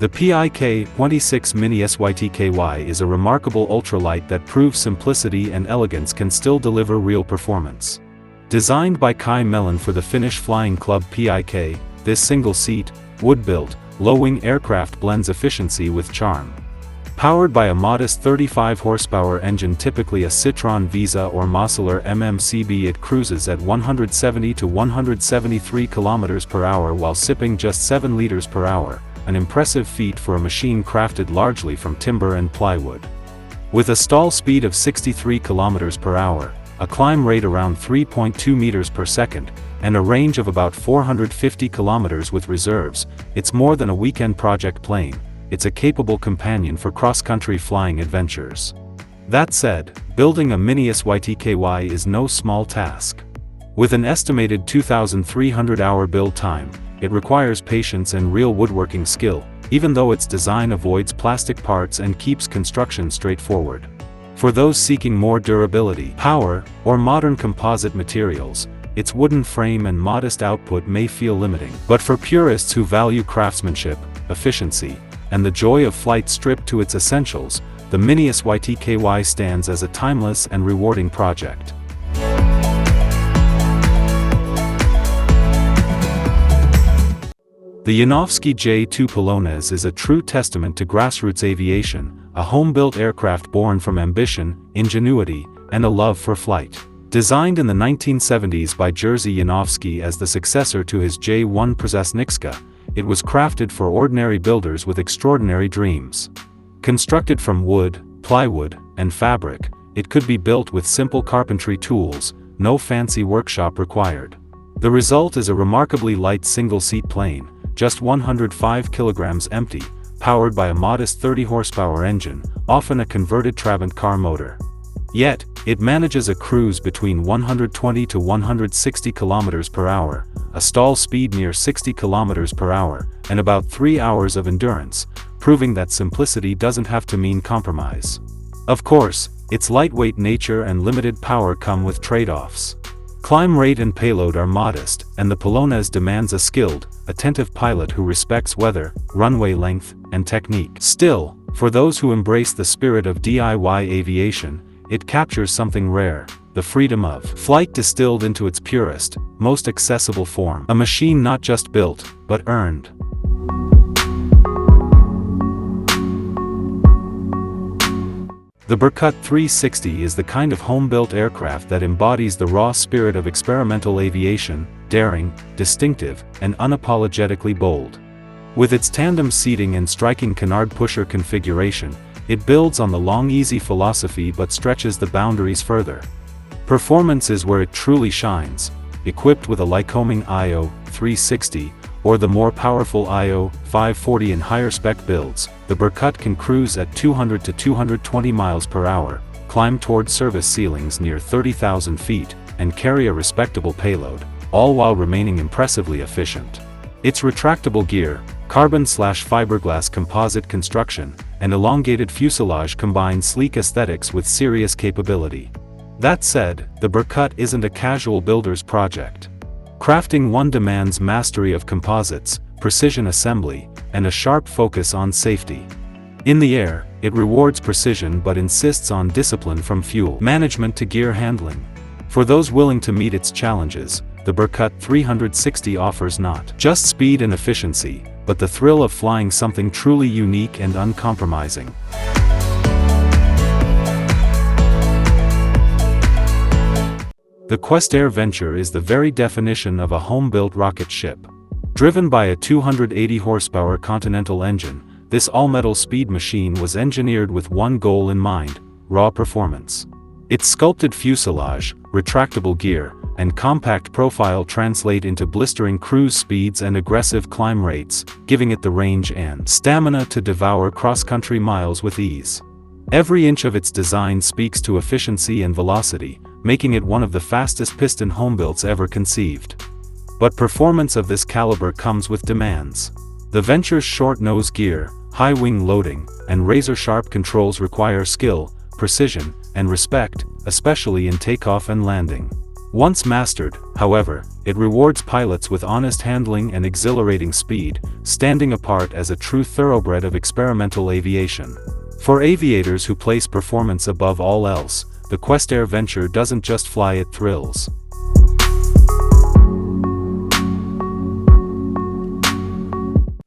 The PIK-26 Mini Sytky is a remarkable ultralight that proves simplicity and elegance can still deliver real performance. Designed by Kai Mellon for the Finnish flying club PIK, this single-seat, wood-built, low-wing aircraft blends efficiency with charm. Powered by a modest 35 horsepower engine, typically a Citroën Visa or Mossler MMCB, it cruises at 170 to 173 km per hour while sipping just 7 liters per hour, an impressive feat for a machine crafted largely from timber and plywood. With a stall speed of 63 km per hour, a climb rate around 3.2 meters per second, and a range of about 450 kilometers with reserves, it's more than a weekend project plane. It's a capable companion for cross-country flying adventures. That said, building a Mini Sytky is no small task. With an estimated 2,300-hour build time, it requires patience and real woodworking skill, even though its design avoids plastic parts and keeps construction straightforward. For those seeking more durability, power, or modern composite materials, its wooden frame and modest output may feel limiting. But for purists who value craftsmanship, efficiency, and the joy of flight stripped to its essentials, the Mini Sytky stands as a timeless and rewarding project. The Janowski J2 Polonez is a true testament to grassroots aviation, a home-built aircraft born from ambition, ingenuity, and a love for flight. Designed in the 1970s by Jerzy Janowski as the successor to his J1 Przasnyska, it was crafted for ordinary builders with extraordinary dreams. Constructed from wood, plywood, and fabric, it could be built with simple carpentry tools, no fancy workshop required. The result is a remarkably light single-seat plane, just 105 kilograms empty, powered by a modest 30 horsepower engine, often a converted Trabant car motor. Yet, it manages a cruise between 120 to 160 kilometers per hour, a stall speed near 60 kilometers per hour, and about 3 hours of endurance, proving that simplicity doesn't have to mean compromise. Of course, its lightweight nature and limited power come with trade-offs. Climb rate and payload are modest, and the Polonez demands a skilled, attentive pilot who respects weather, runway length, and technique. Still, for those who embrace the spirit of DIY aviation, it captures something rare, the freedom of flight distilled into its purest, most accessible form. A machine not just built, but earned. The Berkut 360 is the kind of home-built aircraft that embodies the raw spirit of experimental aviation, daring, distinctive, and unapologetically bold. With its tandem seating and striking canard pusher configuration, it builds on the long easy philosophy but stretches the boundaries further. Performance is where it truly shines. Equipped with a Lycoming IO 360, or the more powerful IO 540 in higher spec builds, the Berkut can cruise at 200 to 220 miles per hour, climb toward service ceilings near 30,000 feet, and carry a respectable payload, all while remaining impressively efficient. Its retractable gear, carbon/fiberglass composite construction, and elongated fuselage combine sleek aesthetics with serious capability. That said, the Berkut isn't a casual builder's project. Crafting one demands mastery of composites, precision assembly, and a sharp focus on safety. In the air, it rewards precision but insists on discipline from fuel management to gear handling. For those willing to meet its challenges, the Berkut 360 offers not just speed and efficiency, but the thrill of flying something truly unique and uncompromising. The Questair Venture is the very definition of a home-built rocket ship. Driven by a 280 horsepower Continental engine, this all-metal speed machine was engineered with one goal in mind: raw performance. Its sculpted fuselage, retractable gear, and compact profile translate into blistering cruise speeds and aggressive climb rates, giving it the range and stamina to devour cross-country miles with ease. Every inch of its design speaks to efficiency and velocity, making it one of the fastest piston homebuilds ever conceived. But performance of this caliber comes with demands. The Venture's short nose gear, high wing loading, and razor-sharp controls require skill, precision, and respect, especially in takeoff and landing. Once mastered, however, it rewards pilots with honest handling and exhilarating speed, standing apart as a true thoroughbred of experimental aviation. For aviators who place performance above all else, the Questair Venture doesn't just fly, it thrills.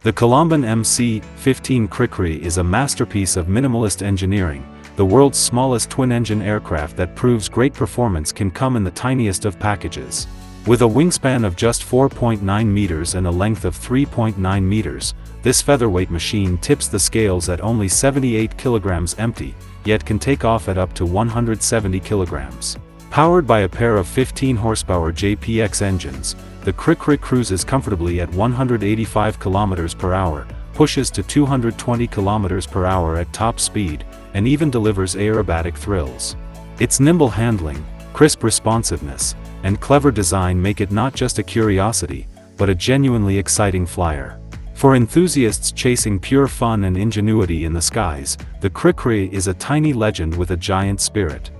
The Colomban MC-15 Cri-Cri is a masterpiece of minimalist engineering, the world's smallest twin-engine aircraft that proves great performance can come in the tiniest of packages. With a wingspan of just 4.9 meters and a length of 3.9 meters, this featherweight machine tips the scales at only 78 kilograms empty, yet can take off at up to 170 kilograms. Powered by a pair of 15 horsepower JPX engines, the Cri-Cri cruises comfortably at 185 kilometers per hour, pushes to 220 kilometers per hour at top speed, and even delivers aerobatic thrills. Its nimble handling, crisp responsiveness, and clever design make it not just a curiosity, but a genuinely exciting flyer. For enthusiasts chasing pure fun and ingenuity in the skies, the Cri-Cri is a tiny legend with a giant spirit.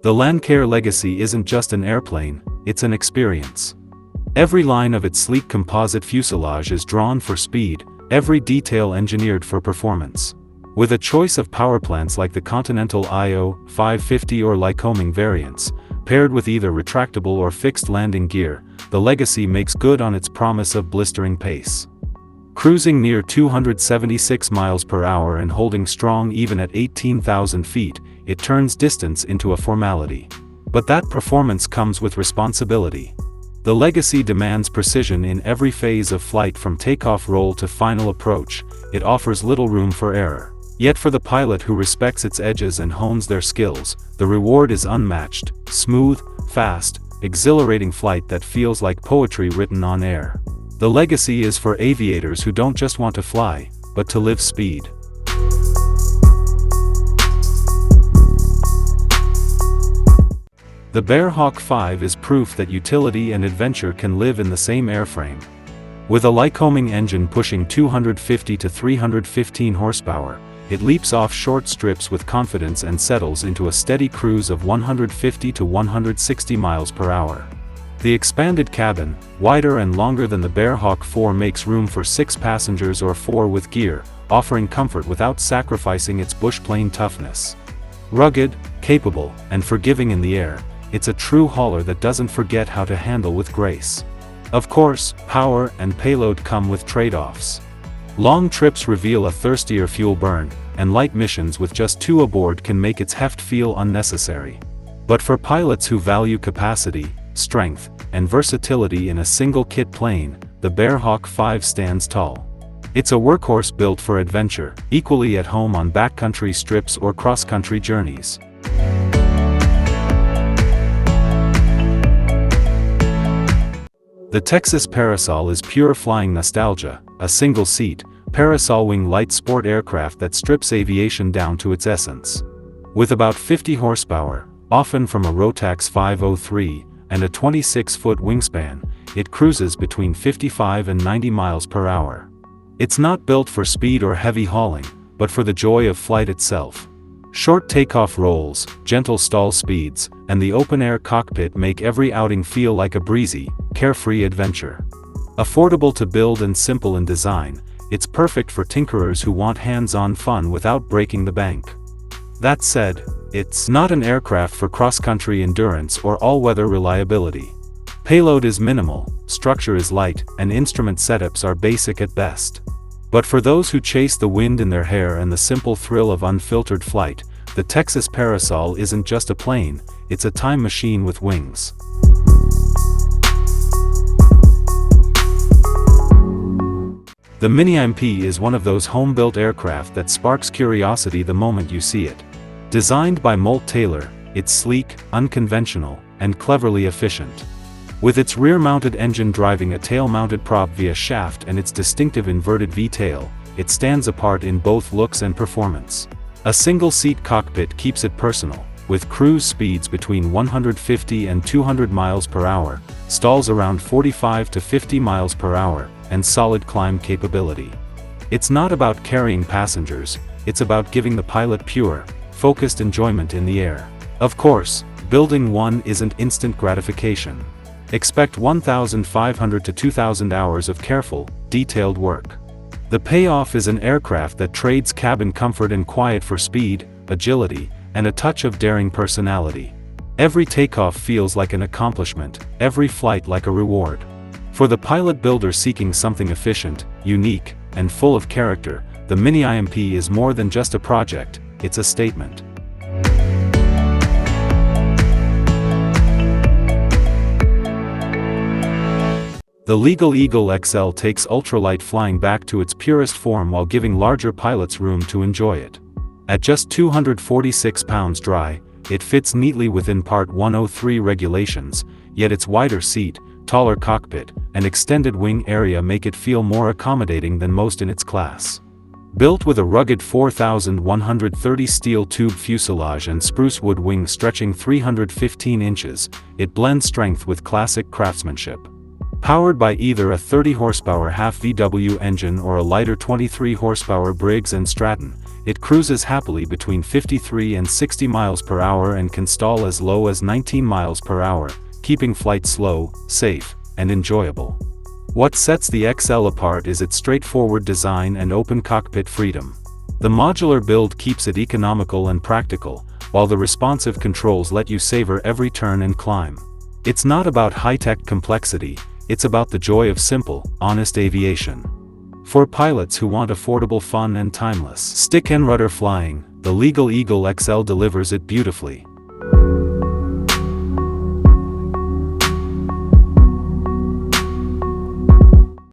The Lancair Legacy isn't just an airplane, it's an experience. Every line of its sleek composite fuselage is drawn for speed, every detail engineered for performance. With a choice of powerplants like the Continental IO 550 or Lycoming variants, paired with either retractable or fixed landing gear, the Legacy makes good on its promise of blistering pace. Cruising near 276 miles per hour and holding strong even at 18,000 feet, it turns distance into a formality. But that performance comes with responsibility. The Legacy demands precision in every phase of flight from takeoff roll to final approach. It offers little room for error. Yet for the pilot who respects its edges and hones their skills, the reward is unmatched: smooth, fast, exhilarating flight that feels like poetry written on air. The Legacy is for aviators who don't just want to fly, but to live speed. The Bearhawk 5 is proof that utility and adventure can live in the same airframe. With a Lycoming engine pushing 250 to 315 horsepower, it leaps off short strips with confidence and settles into a steady cruise of 150 to 160 miles per hour. The expanded cabin, wider and longer than the Bearhawk 4, makes room for 6 passengers or 4 with gear, offering comfort without sacrificing its bushplane toughness. Rugged, capable, and forgiving in the air, it's a true hauler that doesn't forget how to handle with grace. Of course, power and payload come with trade-offs. Long trips reveal a thirstier fuel burn, and light missions with just 2 aboard can make its heft feel unnecessary. But for pilots who value capacity, strength, and versatility in a single kit plane, the Bearhawk 5 stands tall. It's a workhorse built for adventure, equally at home on backcountry strips or cross-country journeys. The Texas Parasol is pure flying nostalgia, a single-seat, parasol-wing light sport aircraft that strips aviation down to its essence. With about 50 horsepower, often from a Rotax 503, and a 26-foot wingspan, it cruises between 55 and 90 miles per hour. It's not built for speed or heavy hauling, but for the joy of flight itself. Short takeoff rolls, gentle stall speeds, and the open-air cockpit make every outing feel like a breezy, carefree adventure. Affordable to build and simple in design, it's perfect for tinkerers who want hands-on fun without breaking the bank. That said, it's not an aircraft for cross-country endurance or all-weather reliability. Payload is minimal, structure is light, and instrument setups are basic at best. But for those who chase the wind in their hair and the simple thrill of unfiltered flight, the Texas Parasol isn't just a plane, it's a time machine with wings. The Mini-IMP is one of those home-built aircraft that sparks curiosity the moment you see it. Designed by Molt Taylor, it's sleek, unconventional, and cleverly efficient. With its rear-mounted engine driving a tail-mounted prop via shaft and its distinctive inverted V-tail, it stands apart in both looks and performance. A single-seat cockpit keeps it personal, with cruise speeds between 150 and 200 miles per hour, stalls around 45 to 50 miles per hour, and solid climb capability. It's not about carrying passengers, it's about giving the pilot pure, focused enjoyment in the air. Of course, building one isn't instant gratification. Expect 1,500 to 2,000 hours of careful, detailed work. The payoff is an aircraft that trades cabin comfort and quiet for speed, agility, and a touch of daring personality. Every takeoff feels like an accomplishment, every flight like a reward. For the pilot builder seeking something efficient, unique, and full of character, the Mini-IMP is more than just a project, it's a statement. The Legal Eagle XL takes ultralight flying back to its purest form while giving larger pilots room to enjoy it. At just 246 pounds dry, it fits neatly within Part 103 regulations, yet its wider seat, taller cockpit, and extended wing area make it feel more accommodating than most in its class. Built with a rugged 4,130 steel tube fuselage and spruce wood wings stretching 315 inches, it blends strength with classic craftsmanship. Powered by either a 30 horsepower half VW engine or a lighter 23 horsepower Briggs & Stratton, it cruises happily between 53 and 60 miles per hour and can stall as low as 19 miles per hour, keeping flight slow, safe, and enjoyable. What sets the XL apart is its straightforward design and open cockpit freedom. The modular build keeps it economical and practical, while the responsive controls let you savor every turn and climb. It's not about high-tech complexity, it's about the joy of simple, honest aviation. For pilots who want affordable fun and timeless stick and rudder flying, the Legal Eagle XL delivers it beautifully.